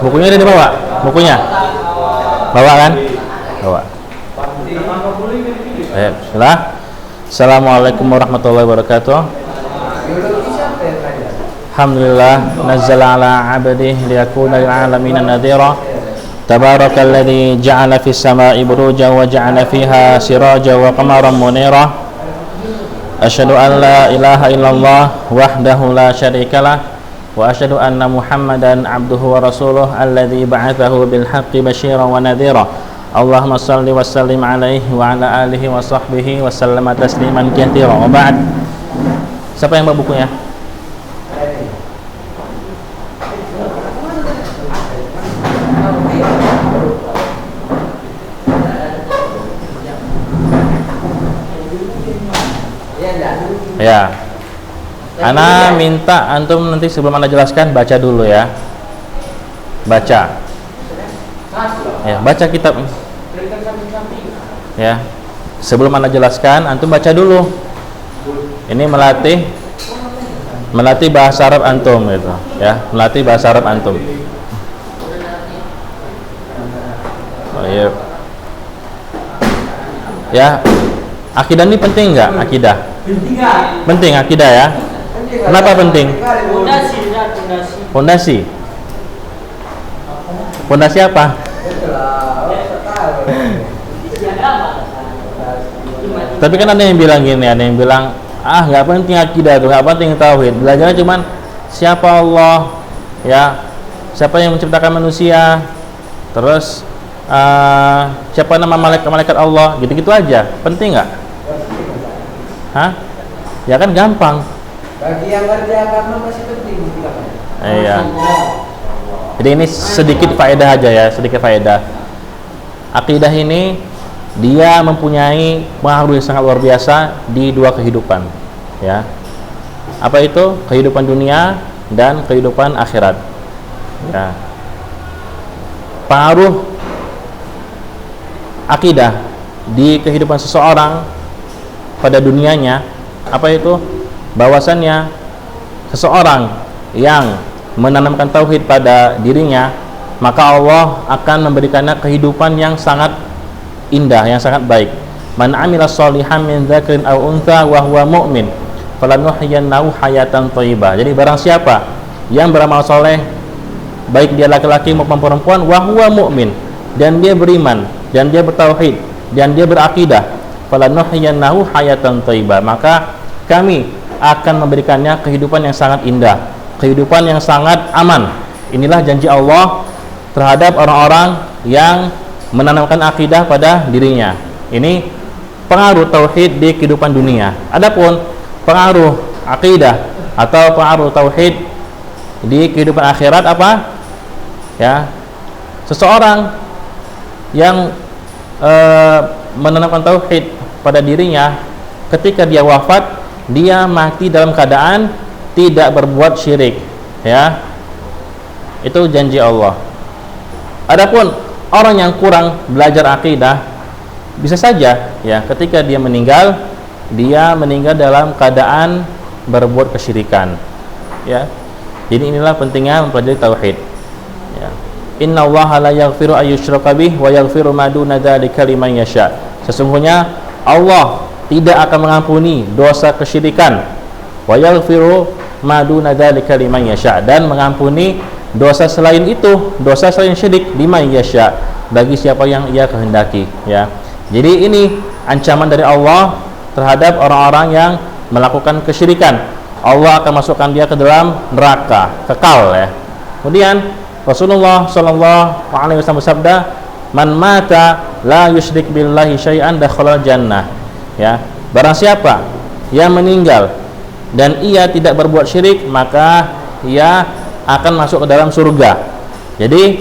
Bukunya udah dibawa? Bukunya? Bawa kan? Bawa. Bismillah. Assalamualaikum warahmatullahi wabarakatuh. Alhamdulillah nazzala ala 'abdihi liyakuna lil 'alamin nadhira. Tabarakalladzi ja'ala fis sama'i burujan wa ja'ala fiha sirajan wa qamaran munira. Asyhadu an la ilaha illallah wahdahu la syarikalah wa asyhadu anna Muhammadan 'abduhu wa rasuluh alladzi ba'athahu bil haqqi basyiran wa nadhira. Allahumma shalli wa sallim alaihi wa ala alihi wa sahbihi wa sallama tasliman katsira. Wa ba'd. Siapa yang bawa bukunya? Ya, Ana minta antum nanti sebelum Anda jelaskan baca dulu ya. Baca. Ya, baca kitab. Ya. Sebelum Anda jelaskan, antum baca dulu. Ini melatih bahasa Arab antum gitu, ya. Melatih bahasa Arab antum. Oh, iya. Ya. Akidah ini penting enggak? Akidah. Penting akidah ya. Kenapa penting? Fondasi. Fondasi apa? Tapi kan ada yang bilang gini, ada yang bilang nggak penting akidah tuh, nggak penting tauhid. Belajarnya cuman siapa Allah, ya, siapa yang menciptakan manusia, terus siapa nama malaikat Allah, gitu-gitu aja. Penting nggak? Hah? Ya kan gampang. Bagi yang ngerti agama masih penting. Iya. Jadi ini sedikit faedah aja ya, sedikit faedah. Akidah ini dia mempunyai pengaruh yang sangat luar biasa di dua kehidupan, ya. Apa itu? Kehidupan dunia dan kehidupan akhirat. Ya. Pengaruh akidah di kehidupan seseorang pada dunianya, apa itu? Bahwasannya seseorang yang menanamkan tauhid pada dirinya, maka Allah akan memberikannya kehidupan yang sangat indah, yang sangat baik. Man 'amila sholihan min dzakarin aw untha wa huwa mu'min falanuhyiyannahu hayatan thayyibah. Jadi barang siapa yang beramal soleh, baik dia laki-laki maupun perempuan, wa huwa mu'min, dan dia beriman, dan dia bertauhid, dan dia berakidah, falanuhyiyannahu hayatan thayyibah, maka kami akan memberikannya kehidupan yang sangat indah, kehidupan yang sangat aman. Inilah janji Allah terhadap orang-orang yang menanamkan akidah pada dirinya. Ini pengaruh tauhid di kehidupan dunia. Adapun pengaruh akidah atau pengaruh tauhid di kehidupan akhirat apa? Ya, seseorang yang menanamkan tauhid pada dirinya, ketika dia wafat, dia mati dalam keadaan tidak berbuat syirik, ya. Itu janji Allah. Adapun orang yang kurang belajar akidah, bisa saja ya ketika dia meninggal dalam keadaan berbuat kesyirikan, ya. Jadi inilah pentingnya mempelajari tauhid, ya. Innallaha la yaghfiru ayyushraka bih wa yaghfiru ma duna dzalika liman yasha. Sesungguhnya Allah tidak akan mengampuni dosa kesyirikan, wa yaghfiru ma duna dzalika liman yasha, dan mengampuni dosa selain itu, dosa selain syirik, liman yasha, bagi siapa yang ia kehendaki, ya. Jadi ini ancaman dari Allah terhadap orang-orang yang melakukan kesyirikan. Allah akan masukkan dia ke dalam neraka kekal, ya. Kemudian Rasulullah sallallahu alaihi wasallam bersabda, "Man mata la yusyrik billahi syai'an dakhala jannah." Ya, barang siapa yang meninggal dan ia tidak berbuat syirik, maka ia akan masuk ke dalam surga. Jadi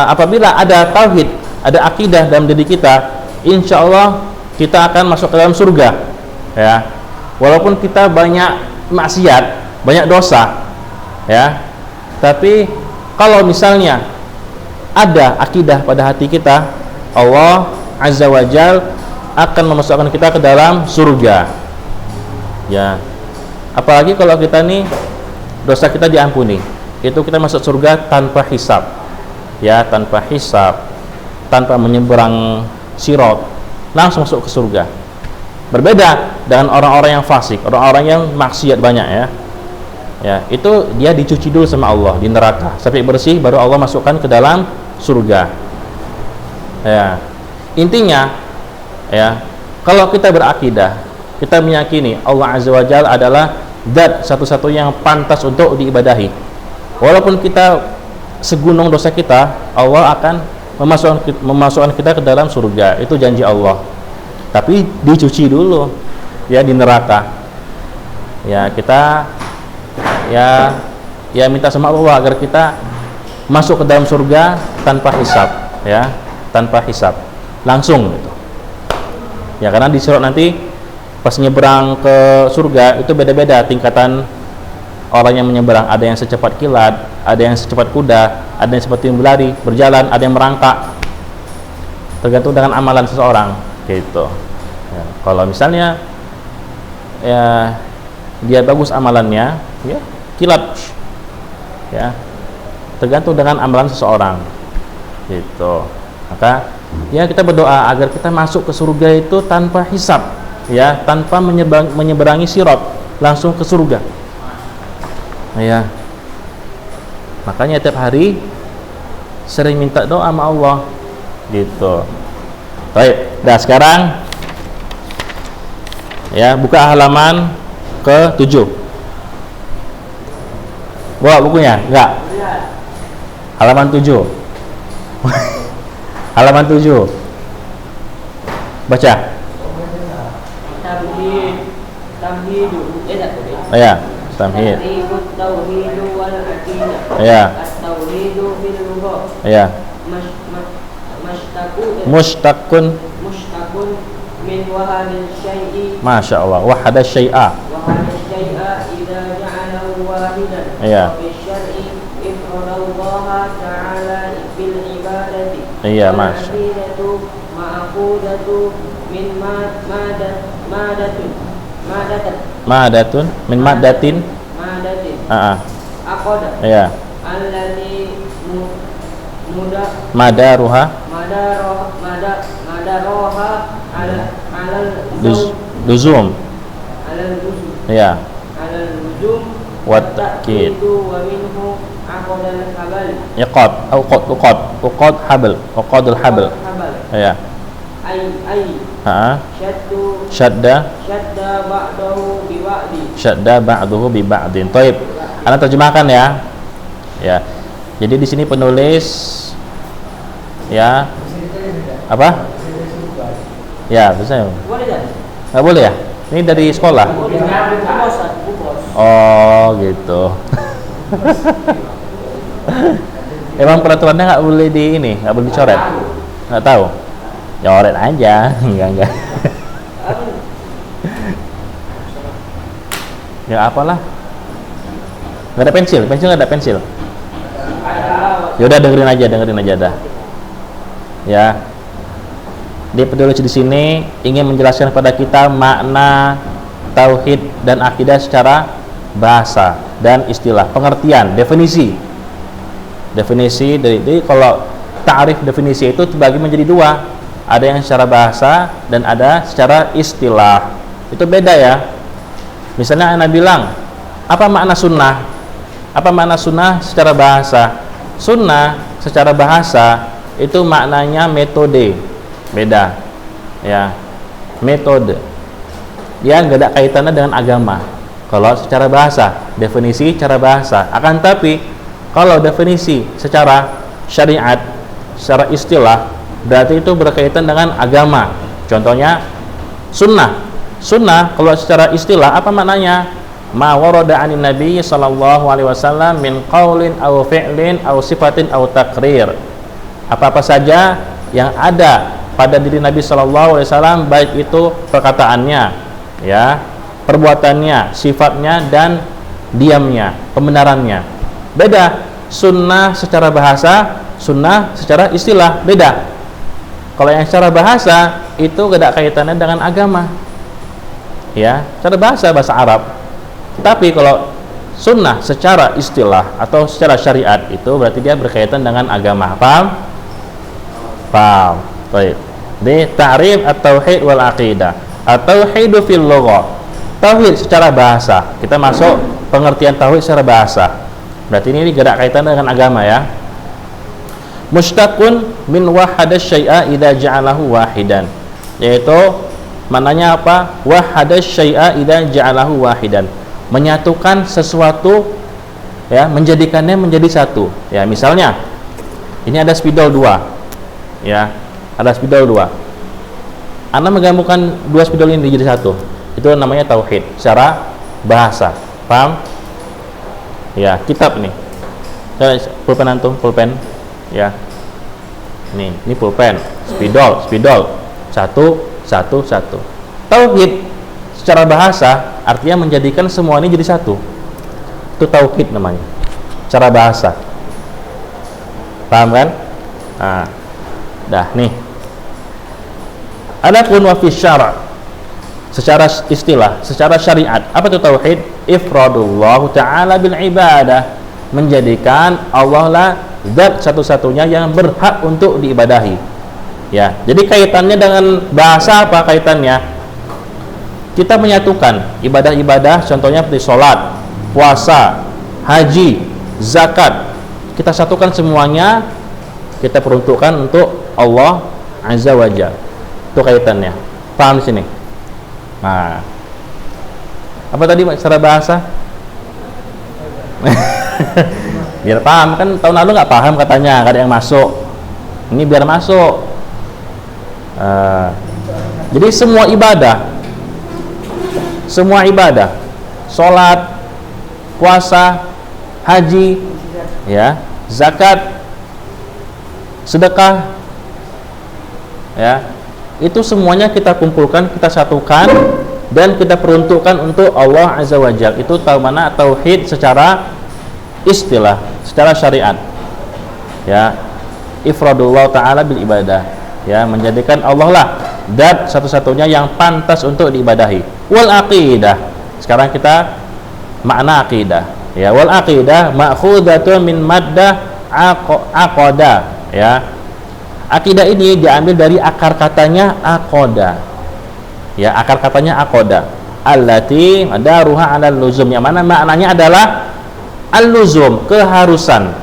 apabila ada tauhid, ada akidah dalam diri kita, insya Allah kita akan masuk ke dalam surga, ya. Walaupun kita banyak maksiat, banyak dosa, ya. Tapi kalau misalnya ada akidah pada hati kita, Allah Azza wa Jal akan memasukkan kita ke dalam surga, ya. Apalagi kalau kita nih dosa kita diampuni, itu kita masuk surga tanpa hisab, ya, tanpa hisab, tanpa menyeberang sirat, langsung masuk ke surga. Berbeda dengan orang-orang yang fasik, orang-orang yang maksiat banyak, ya. Ya, itu dia dicuci dulu sama Allah di neraka sampai bersih, baru Allah masukkan ke dalam surga. Ya. Intinya, ya, kalau kita berakidah, kita meyakini Allah Azza wa Jalla adalah zat satu-satunya yang pantas untuk diibadahi. Walaupun kita segunung dosa kita, Allah akan memasukkan kita ke dalam surga. Itu janji Allah. Tapi dicuci dulu, ya, di neraka. Ya, kita ya minta sama Allah agar kita masuk ke dalam surga tanpa hisab, ya, tanpa hisab, langsung gitu. Ya, karena di sirat nanti pas nyebrang ke surga itu beda-beda tingkatan orang yang menyeberang. Ada yang secepat kilat, ada yang secepat kuda, ada yang seperti berlari, berjalan, ada yang merangkak. Tergantung dengan amalan seseorang, gitu. Ya, kalau misalnya ya dia bagus amalannya, ya kilat, ya, tergantung dengan amalan seseorang, gitu. Maka ya kita berdoa agar kita masuk ke surga itu tanpa hisab, ya, tanpa menyeberangi sirat, langsung ke surga. Ya, makanya tiap hari sering minta doa sama Allah, gitu. Baik, dah sekarang ya buka halaman ke-7. Bawa bukunya? Enggak. Halaman 7. Halaman 7. Baca. Tamhidu. Ya, tamhid. Tauhidu wal aqidah. Ya. Tauhidu fil lugha. Ya. Mushtaqun Mushtaqun min wahadil syai'i. Masya Allah. Wahada syai'a. Wahadil syai'a idza ja'alahu wahidan. Iya. Fi syar'i ifradallaha ta'ala bil ibadati. Iya, Mas. Ma'qudatu min madatun Ma'datun min ma'datin. Aqada. Iya. Allati Madaruha madaroha alal luzum. Iya. Alal luzum Wa ta'kid. wa minhu aqadal habal. Iqad uqad habl, uqadul habl. Iya. Ay Syadda ba'dahu bi ba'din. Taib. Ana terjemahkan, ya. Ya. Jadi di sini penulis, ya, apa? Ya, bisa. Nggak boleh, ya? Ini dari sekolah. Oh, gitu. Emang peraturannya nggak boleh di ini, nggak boleh dicoret. Nggak tahu. Coret aja, enggak. Ya apalah. Nggak ada pensil nggak ada pensil. Ya udah dengerin aja dah. Ya. Dia penulis di sini ingin menjelaskan kepada kita makna tauhid dan akidah secara bahasa dan istilah, pengertian, definisi. Definisi dari kalau ta'rif definisi itu terbagi menjadi dua. Ada yang secara bahasa dan ada secara istilah. Itu beda, ya. Misalnya Ana bilang, apa makna sunnah? Apa makna sunnah secara bahasa? Sunnah secara bahasa itu maknanya metode. Beda, ya. Metode. Dia nggak ada kaitannya dengan agama. Kalau secara bahasa, definisi secara bahasa. Akan tapi kalau definisi secara syariat, secara istilah, berarti itu berkaitan dengan agama. Contohnya sunnah. Sunnah kalau secara istilah apa maknanya? Ma warada 'anin nabi sallallahu alaihi wasallam min qaulin aw fi'lin aw sifatin aw taqrir. Apa-apa saja yang ada pada diri Nabi sallallahu alaihi wasallam, baik itu perkataannya, ya, perbuatannya, sifatnya dan diamnya, pembenarannya. Beda sunnah secara bahasa, sunnah secara istilah, beda. Kalau yang secara bahasa itu gak ada kaitannya dengan agama, ya, secara bahasa Arab. Tapi kalau sunnah secara istilah atau secara syariat itu berarti dia berkaitan dengan agama. Paham? Paham. Baik. Di ta'rif at-tauhid wal aqidah. At-tauhid fil lughah. Tauhid secara bahasa. Kita masuk pengertian tauhid secara bahasa. Berarti ini gerak kaitan dengan agama ya. Mushtaqun min wahada syai'a idza ja'alahu wahidan. Yaitu maknanya apa? Wahada syai'a idza ja'alahu wahidan. Menyatukan sesuatu ya, menjadikannya menjadi satu. Ya, misalnya ini ada spidol 2. Ya, ada spidol 2. Anda menggabungkan 2 spidol ini jadi satu. Itu namanya tauhid secara bahasa. Paham? Ya, kitab nih. Pulpen antum, pulpen. Ya. Ini pulpen, spidol. Satu. Tauhid secara bahasa artinya menjadikan semua ini jadi satu. Itu tauhid namanya. Secara bahasa. Paham kan? Nah, dah nih. Adapun wa fi syara' secara istilah, secara syariat, apa itu tauhid? Ifradullah ta'ala bil ibadah, menjadikan Allah lah zat satu-satunya yang berhak untuk diibadahi. Ya, jadi kaitannya dengan bahasa apa kaitannya? Kita menyatukan ibadah-ibadah, contohnya seperti sholat, puasa, haji, zakat. Kita satukan semuanya, kita peruntukkan untuk Allah Azza wa Jalla. Itu kaitannya. Paham di sini? Nah, apa tadi secara bahasa? Biar paham, kan tahun lalu nggak paham katanya, nggak ada yang masuk. Ini biar masuk. Jadi semua ibadah, sholat, puasa, haji, ya, zakat, sedekah, ya, itu semuanya kita kumpulkan, kita satukan, dan kita peruntukkan untuk Allah Azza wa Jalla. Itu mana tauhid secara istilah, secara syariat. Ya, ifradullah ta'ala bil ibadah. Ya, menjadikan Allah lah zat satu-satunya yang pantas untuk diibadahi. Wal aqidah. Sekarang kita makna aqidah. Ya, wal aqidah ma'khudatun min maddah aqada. Ya. Akidah ini diambil dari akar katanya aqada. Ya, akar katanya aqada. Allati daruha 'alal luzum. Yang mana maknanya adalah al-luzum, keharusan.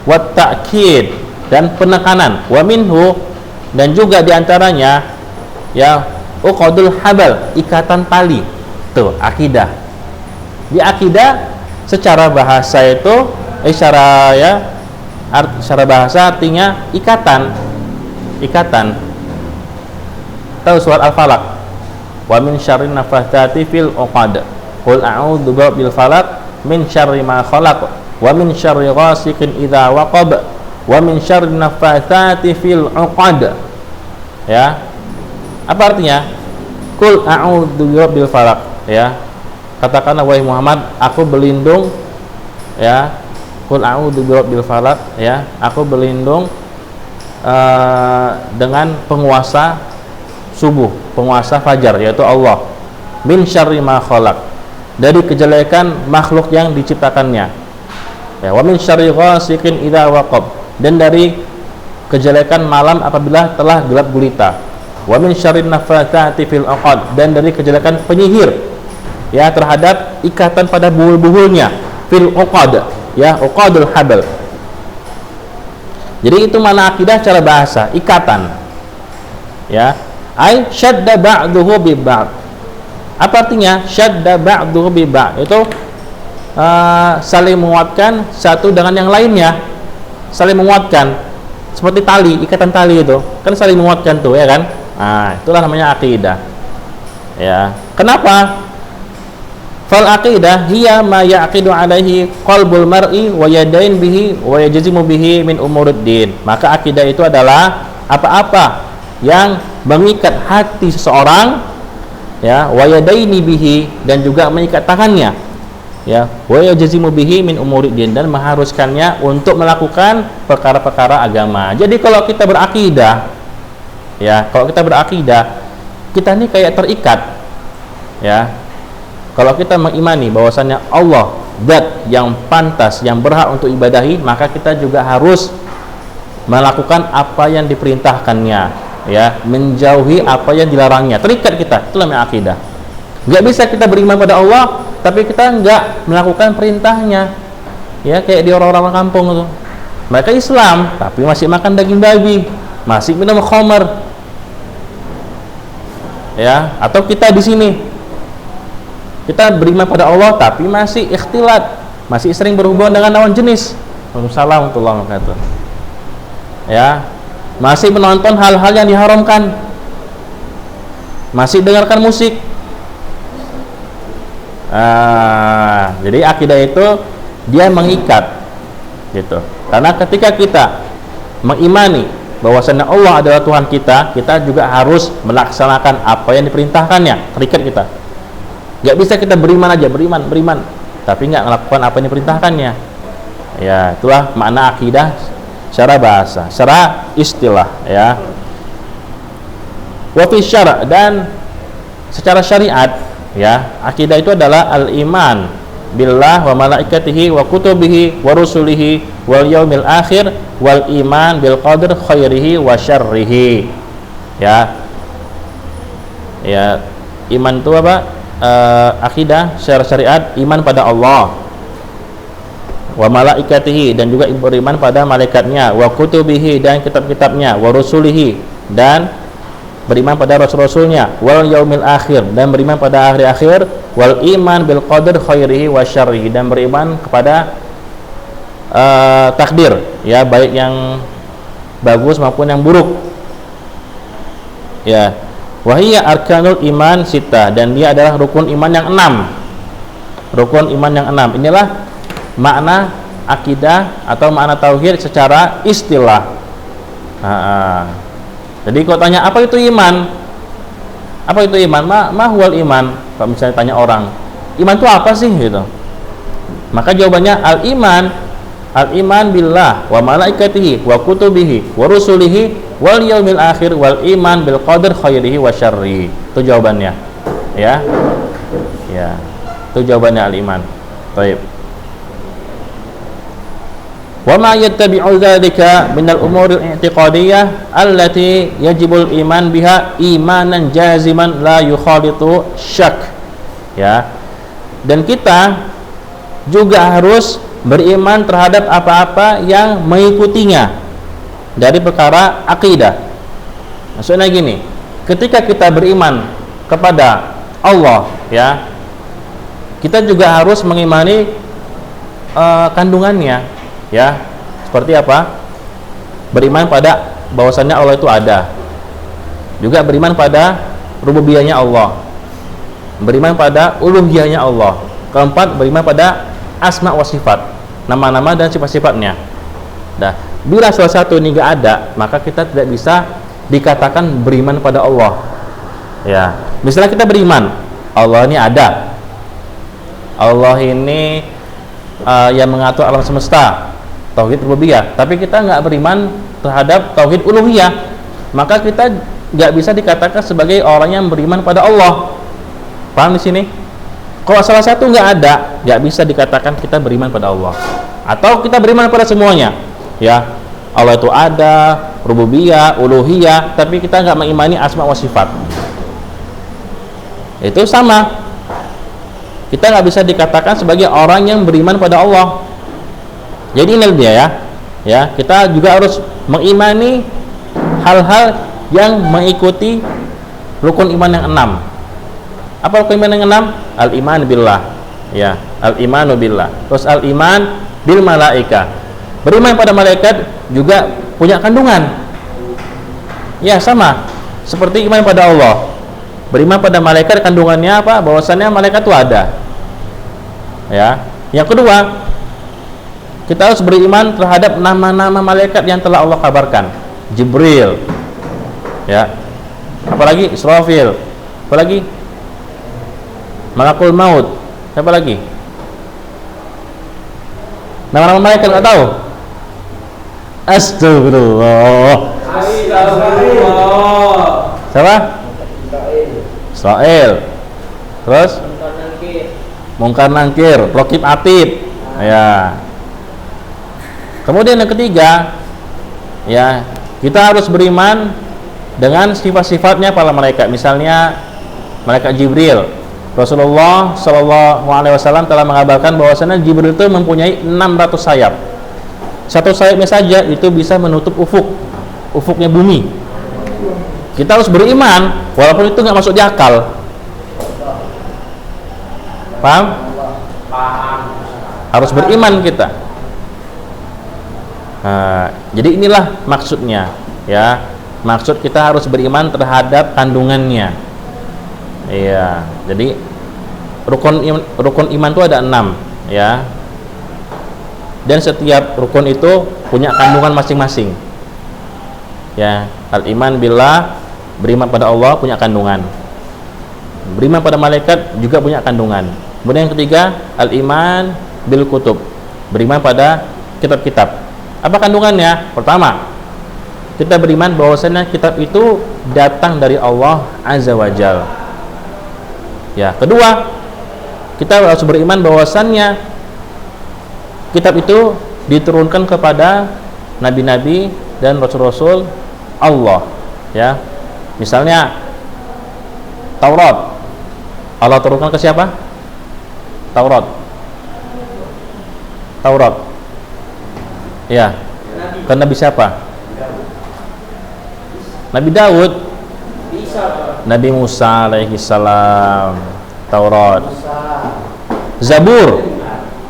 Wat ta'kid, dan penekanan. Wa minhu, dan juga diantaranya ya uqadul habal, ikatan tali. Tuh akidah. Di akidah secara bahasa itu secara bahasa artinya ikatan. Tahu surat Al-Falaq, wa min syarrin nafathati fil 'uqad, qul a'udzu birabbil falaq min syarri ma khalaq, wa min syarri ghasiqin idza waqab, wa min syarri nafathati fil 'uqad. Ya, apa artinya? Qul a'udzu birabbil falaq, ya, katakanlah wahai Muhammad, aku berlindung, ya, qul a'udzu birabbil falaq, ya, aku berlindung dengan penguasa subuh, penguasa fajar, yaitu Allah. Min syarri ma khalaq, dari kejelekan makhluk yang diciptakannya. Ya, wa min syarri ghasiqin idza waqab, dan dari kejelekan malam apabila telah gelap gulita. Wa min syarrin nafathati fil 'uqad, dan dari kejelekan penyihir ya terhadap ikatan pada buhul-buhulnya, fil 'uqad, ya, uqadul habal. Jadi itu mana akidah secara bahasa, ikatan. Ya, ai syadda ba'duhu bi ba'd. Apa artinya syadda ba'duhu bi ba'd? Itu saling menguatkan satu dengan yang lainnya. Saling menguatkan seperti tali, ikatan tali itu kan saling menguatkan tuh, ya kan? Nah, itulah namanya akidah. Ya. Kenapa? Fal aqidah hiya ma yaqidu alaihi qalbul mar'i wa yadain bihi wa yajzimu bihi min umuriddin. Maka akidah itu adalah apa-apa yang mengikat hati seseorang, ya, wa yadaini bihi, dan juga mengikat tangannya, ya, wa yajzimu bihi min umuriddin, dan mengharuskannya untuk melakukan perkara-perkara agama. Jadi kalau kita berakidah, ya, kita ini kayak terikat, ya. Kalau kita mengimani bahwasannya Allah zat yang pantas, yang berhak untuk ibadahi, maka kita juga harus melakukan apa yang diperintahkannya, ya, menjauhi apa yang dilarangnya. Terikat kita, itulah namanya akidah. Nggak bisa kita beriman pada Allah tapi kita nggak melakukan perintahnya, ya, kayak di orang-orang kampung itu, mereka Islam tapi masih makan daging babi, masih minum khamar, ya. Atau kita di sini, kita beriman pada Allah tapi masih ikhtilat, masih sering berhubungan dengan lawan jenis. Waalaikumsalam warahmatullahi wabarakatuh. Ya, masih menonton hal-hal yang diharamkan, masih dengarkan musik. Jadi akidah itu dia mengikat, gitu. Karena ketika kita mengimani bahwasanya Allah adalah Tuhan kita, kita juga harus melaksanakan apa yang diperintahkannya. Terikat kita. Gak bisa kita beriman aja, beriman, tapi nggak melakukan apa yang diperintahkannya. Ya, itulah makna akidah secara bahasa, secara istilah, ya. Wa fi syara', dan secara syariat, ya, akidah itu adalah al-iman billah wa malaikatihi wa kutubihi wa rusulihi wal yaumil akhir wal iman bil qadar khairihi wa syarrihi. Ya. Ya, iman itu apa? Akidah secara syariat, iman pada Allah, wa malaikatihi, dan juga beriman pada malaikatnya, wa kutubihi, dan kitab-kitabnya, wa rusulihi, dan beriman pada rasul-rasulnya, wal yaumil akhir, dan beriman pada hari akhir, wal iman bil qadar khairihi wa syarrihi, dan beriman kepada takdir, ya, baik yang bagus maupun yang buruk. Ya, wahiyya arkanul iman sita, dan dia adalah rukun iman yang 6. Rukun iman yang 6. Inilah makna akidah atau makna tauhid secara istilah. Jadi kalau tanya apa itu iman? Apa itu iman? Ma huwal iman? Kalau misalnya tanya orang, iman itu apa sih, gitu. Maka jawabannya al-iman billah wa malaikatihi wa kutubihi wa rusulihi wal yaumil akhir wal iman bil qadar khairihi wa syarrihi. Itu jawabannya. Ya. Ya. Itu jawabannya al-iman. Baik. Wa ma yattabi'u dzalika minal umuril i'tiqadiyyah allati yajibul iman biha imanan jaziman la yukhalitu syak. Ya. Dan kita juga harus beriman terhadap apa-apa yang mengikutinya dari perkara akidah. Maksudnya gini, ketika kita beriman kepada Allah, ya, kita juga harus mengimani kandungannya. Ya, seperti apa? Beriman pada bahwasannya Allah itu ada. Juga beriman pada rububiyahnya Allah. Beriman pada uluhiyahnya Allah. Keempat, beriman pada asma wa sifat, nama-nama dan sifat-sifatnya. Nah, bila salah satu ini enggak ada, maka kita tidak bisa dikatakan beriman pada Allah. Ya, misalnya kita beriman Allah ini ada. Allah ini yang mengatur alam semesta, tauhid rububiyah, tapi kita nggak beriman terhadap tauhid uluhiyah, maka kita nggak bisa dikatakan sebagai orang yang beriman pada Allah. Paham di sini? Kalau salah satu nggak ada, nggak bisa dikatakan kita beriman pada Allah. Atau kita beriman pada semuanya, ya, Allah itu ada, rububiyah, uluhiyah, tapi kita nggak mengimani asma wa sifat. Itu sama. Kita nggak bisa dikatakan sebagai orang yang beriman pada Allah. Jadi ini dia, ya, kita juga harus mengimani hal-hal yang mengikuti rukun iman yang 6. Apa rukun iman yang 6? Al-iman billah, ya, al-imanu billah. Terus al-iman bil malaika. Beriman pada malaikat juga punya kandungan. Ya, sama seperti iman pada Allah. Beriman pada malaikat kandungannya apa? Bahwasannya malaikat itu ada. Ya. Yang kedua, kita harus beriman terhadap nama-nama malaikat yang telah Allah kabarkan. Jibril, ya, apalagi Israfil, apalagi Malakul Maut, siapa lagi? Nama-nama malaikat nggak tahu? Astagfirullah. Siapa? Israel. Terus? Mungkar nangkir, raqib atid. Ya. Kemudian yang ketiga, ya, kita harus beriman dengan sifat-sifatnya para malaikat. Misalnya malaikat Jibril. Rasulullah Shallallahu Alaihi Wasallam telah mengabarkan bahwasanya Jibril itu mempunyai 600 sayap. Satu sayapnya saja itu bisa menutup ufuknya bumi. Kita harus beriman, walaupun itu nggak masuk di akal. Paham? Harus beriman kita. Nah, jadi inilah maksudnya, ya. Maksud kita harus beriman terhadap kandungannya. Iya, jadi rukun iman itu ada 6, ya. Dan setiap rukun itu punya kandungan masing-masing. Ya, al-iman billah, beriman pada Allah punya kandungan. Beriman pada malaikat juga punya kandungan. Kemudian yang ketiga, al-iman bil kutub, beriman pada kitab-kitab. Apa kandungannya? Pertama, kita beriman bahwasanya kitab itu datang dari Allah Azza wa Jalla. Ya, kedua, kita harus beriman bahwasannya kitab itu diturunkan kepada nabi-nabi dan rasul-rasul Allah, ya. Misalnya Taurat, Allah turunkan ke siapa? Taurat. Ya. Ke Nabi siapa? Nabi Daud. Nabi Musa alaihi salam. Taurat. Zabur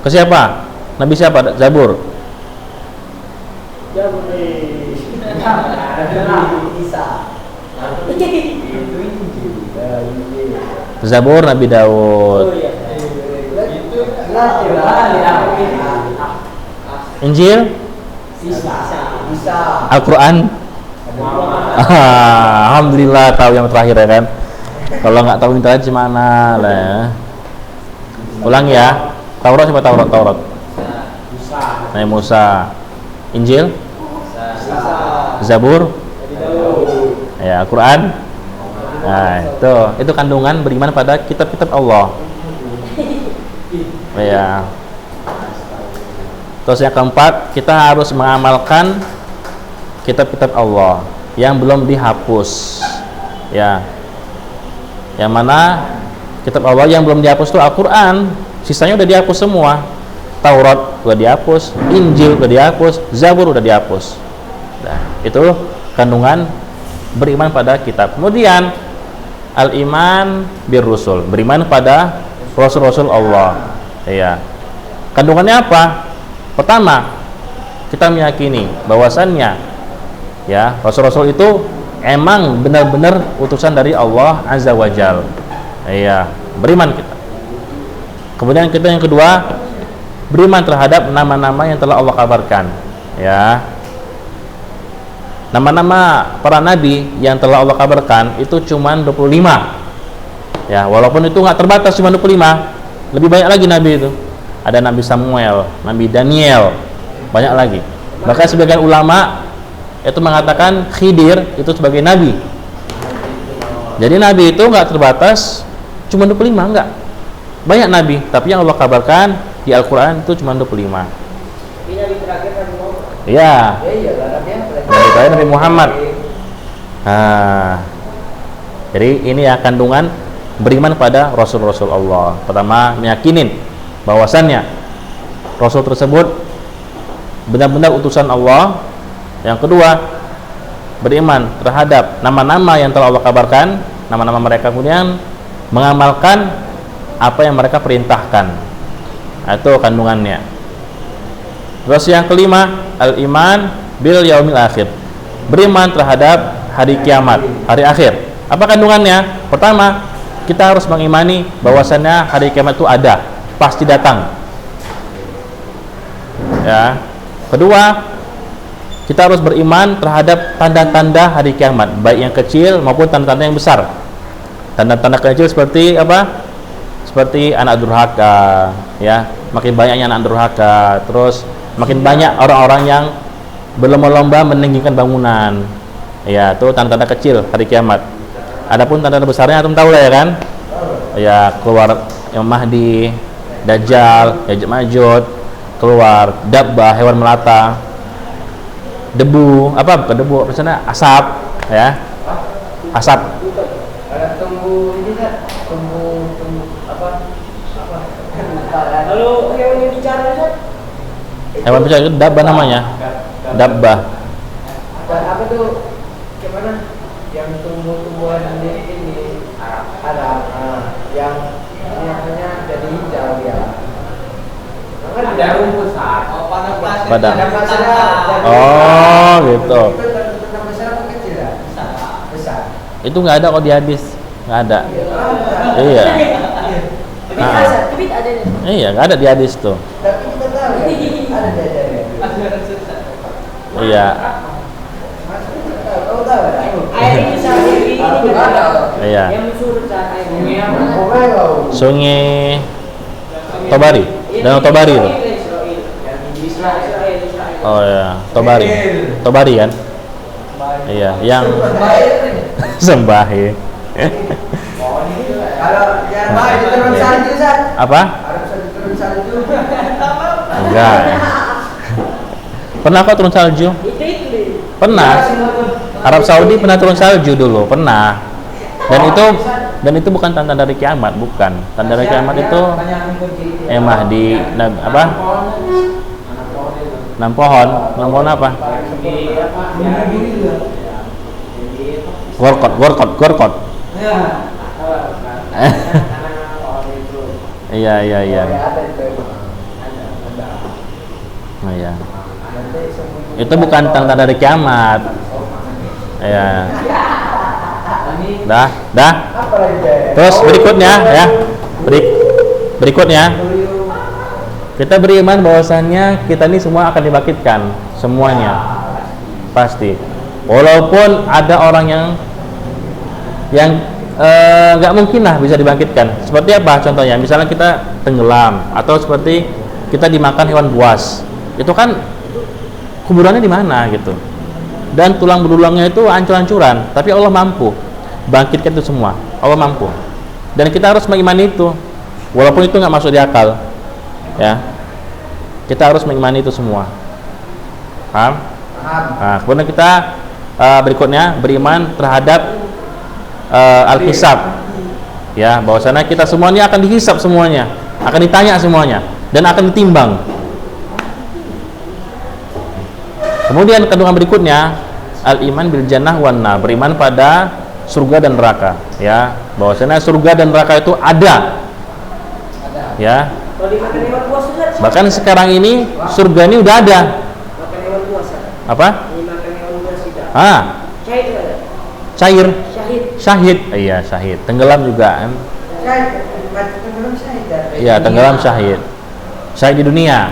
ke siapa? Nabi siapa? Zabur. Zabur Nabi Daud. Injil? Al-Quran? Alhamdulillah tahu yang terakhir, ya kan. Kalau nggak tahu minta aja mana lah, ya. Ulang ya. Taurat siapa? Taurat. Nabi Musa. Injil? Zabur? Ya, Al-Quran. Nah, itu kandungan beriman pada kitab-kitab Allah. Ya. Terus yang keempat, kita harus mengamalkan kitab-kitab Allah yang belum dihapus. Ya. Yang mana kitab Allah yang belum dihapus itu Al-Quran, sisanya udah dihapus semua. Taurat udah dihapus, Injil udah dihapus, Zabur udah dihapus. Nah, itu kandungan beriman pada kitab. Kemudian al-iman bir rusul, beriman pada rasul-rasul Allah. Ya. Kandungannya apa? Pertama, kita meyakini bahwasannya, ya, rasul-rasul itu emang benar-benar utusan dari Allah Azza wa Jalla. Iya, beriman kita. Kemudian kita yang kedua, beriman terhadap nama-nama yang telah Allah kabarkan. Ya. Nama-nama para nabi yang telah Allah kabarkan itu cuma 25. Ya, walaupun itu nggak terbatas cuma 25. Lebih banyak lagi nabi itu. Ada Nabi Samuel, Nabi Daniel, banyak lagi. Bahkan sebagian ulama itu mengatakan Khidir itu sebagai nabi. Jadi nabi itu nggak terbatas cuma 25, enggak. Banyak nabi, tapi yang Allah kabarkan di Al-Quran itu cuma 25. Nabi terakhir Nabi Muhammad. Iya. Nabi terakhir Nabi Muhammad. Nah, jadi ini ya kandungan beriman pada Rasul-Rasul Allah. Pertama, meyakinin bahwasannya Rasul tersebut benar-benar utusan Allah. Yang kedua, beriman terhadap nama-nama yang telah Allah kabarkan, nama-nama mereka, kemudian mengamalkan apa yang mereka perintahkan. Itu kandungannya. Terus yang kelima, al-iman bil yaumil akhir, beriman terhadap hari kiamat, hari akhir. Apa kandungannya? Pertama, kita harus mengimani bahwasannya hari kiamat itu ada, pasti datang. Ya. Kedua, kita harus beriman terhadap tanda-tanda hari kiamat, baik yang kecil maupun tanda-tanda yang besar. Tanda-tanda kecil seperti apa? Seperti anak durhaka, ya. Makin banyaknya anak durhaka, terus makin banyak orang-orang yang berlomba-lomba meninggikan bangunan. Ya, itu tanda-tanda kecil hari kiamat. Adapun tanda-tanda besarnya antum tahu lah, ya kan? Ya, keluar yang Mahdi, Dajjal, Ya'juj Ma'juj keluar, dabbah hewan melata, debu, apa bukan debu, apa sana? Asap, ya. Asap. Ada tumbuh ini kan, tumbuh apa? Kalau hewan yang bicara kan? Hewan bicara itu dabbah namanya. Dabbah. Apa tuh? Gimana? Yang tumbuh-tumbuhan ini ada yang namanya jadi hijau ya. Ada rumput Padang. Ada masalah. Oh, gitu. Itu tentang masalah kecil ya? Besar. Itu nggak ada kok di hadis, nggak ada. Iya. Tapi ada nih. Iya, nggak ada di hadis tuh. Tapi kita tahu ya, ada jajarnya. Iya. Kau tahu ya? Air ini sendiri Iya. yang surut saat airnya. Sungai Tobari, Danau Tobari itu. Oh ya, Tobari kan? Iya, yang Sembahe. Kalau yang baik itu turun salju, San. Apa? Harus turun salju. Enggak. Pernah kok turun salju? Pernah. Arab Saudi pernah turun salju dulu, pernah. Dan itu bukan tanda dari kiamat, bukan. Tanda dari kiamat itu Mahdi apa? Nanam pohon apa? Gorkot. Iya. Nah, ya. Itu bukan tanda dari kiamat. Ya. Dah. Terus berikutnya ya. Berikutnya kita beriman bahwasannya kita ini semua akan dibangkitkan, semuanya. Pasti. Walaupun ada orang yang nggak mungkin lah bisa dibangkitkan. Seperti apa contohnya? Misalnya kita tenggelam atau seperti kita dimakan hewan buas. Itu kan kuburannya di mana gitu. Dan tulang belulangnya itu hancur-hancuran, tapi Allah mampu bangkitkan itu semua. Allah mampu. Dan kita harus mengimani itu. Walaupun itu nggak masuk di akal. Ya. Kita harus mengimani itu semua. Paham? Nah, kemudian kita berikutnya beriman terhadap al-hisab. Ya, bahwasanya kita semuanya akan dihisab semuanya, akan ditanya semuanya dan akan ditimbang. Kemudian kandungan berikutnya al-iman bil jannah wan nar, beriman pada surga dan neraka, ya. Bahwasanya surga dan neraka itu ada. Ya. Bahkan sekarang ini surga ini udah ada. Apa? Cair. Syahid. Iya, syahid. Tenggelam juga kan? Iya, tenggelam syahid. Syahid di dunia.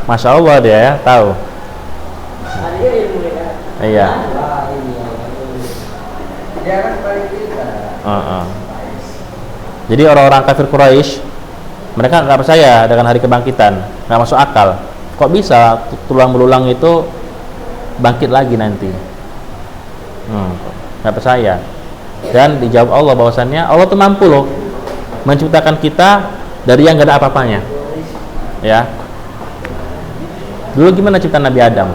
Masya Allah dia ya, tahu. Iya. Jadi orang-orang kafir Quraisy, mereka nggak percaya dengan hari kebangkitan, nggak masuk akal. Kok bisa tulang belulang itu bangkit lagi nanti? Nggak percaya. Dan dijawab Allah bahwasannya Allah tuh mampu loh menciptakan kita dari yang nggak ada apa-apanya. Ya. Dulu gimana ciptaan Nabi Adam?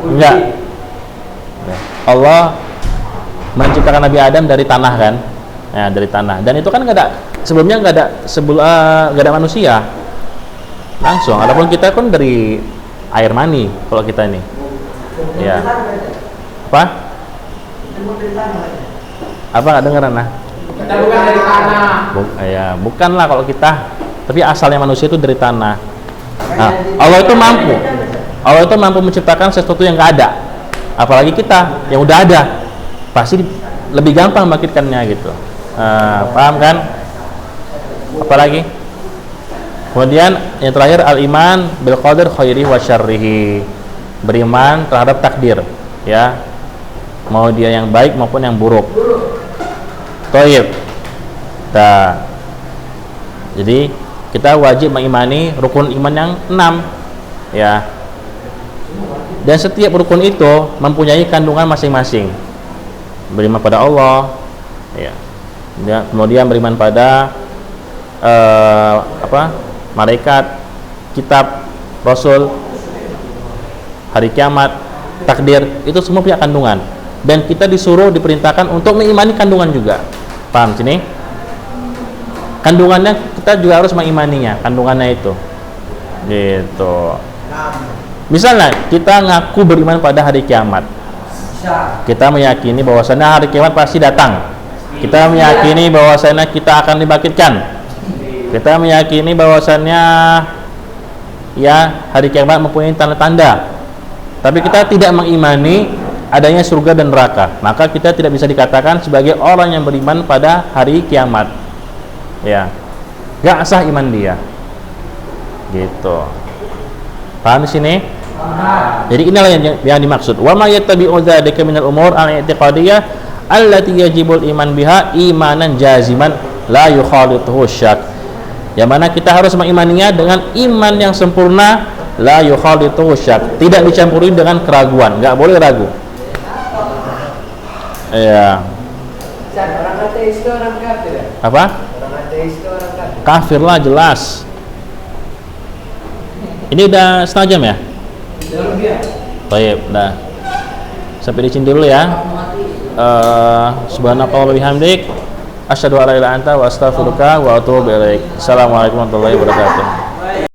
Enggak. Allah menciptakan Nabi Adam dari tanah kan? Ya, dari tanah. Dan itu kan nggak ada sebelumnya, nggak ada manusia. Langsung. Adapun kita kan dari air mani kalau kita ini. Ya. Apa? Apa nggak dengeran nah? Kita bukan dari tanah. Bukanlah kalau kita. Tapi asalnya manusia itu dari tanah. Nah, Allah itu mampu. Allah itu mampu menciptakan sesuatu yang nggak ada. Apalagi kita yang udah ada, pasti lebih gampang bangkitkannya gitu. Paham kan? Apalagi? Kemudian yang terakhir al-iman bil qadar khairihi wa syarrihi. Beriman terhadap takdir, ya. Mau dia yang baik maupun yang buruk. Thayyib. Nah. Jadi kita wajib mengimani rukun iman yang 6, ya. Dan setiap rukun itu mempunyai kandungan masing-masing. Beriman pada Allah, Ya. Kemudian beriman pada malaikat, kitab, rasul, hari kiamat, takdir, itu semua punya kandungan. Dan kita diperintahkan untuk mengimani kandungan juga. Paham sini? Kandungannya kita juga harus mengimaninya, kandungannya itu. Gitu. Misalnya kita ngaku beriman pada hari kiamat. Kita meyakini bahwasannya hari kiamat pasti datang. Kita meyakini bahwasannya kita akan dibangkitkan. Kita meyakini bahwasannya ya hari kiamat mempunyai tanda-tanda. Tapi kita tidak mengimani adanya surga dan neraka. Maka kita tidak bisa dikatakan sebagai orang yang beriman pada hari kiamat. Ya. Gak sah iman dia. Gitu. Paham di sini? Jadi inilah yang dimaksud. Wa ma yattabi'u dzalika minal umur al-i'tiqadiyah allati yajibul iman biha imanan jaziman la yukhalituhu syak. Yang mana kita harus mengimaninya dengan iman yang sempurna, la yukhalituhu syak, tidak dicampuri dengan keraguan, enggak boleh ragu. Ya. Orang ateis itu orang kafir. Apa? Orang ateis itu orang kafir. Kafir lah jelas. Ini udah setengah jam ya? Baik, udah. Sampai di sini dulu ya. Subhanakallahumma wa bihamdik asyhadu an la ilaha illa anta wa astaghfiruka wa atubu ilaik. Assalamualaikum warahmatullahi wabarakatuh.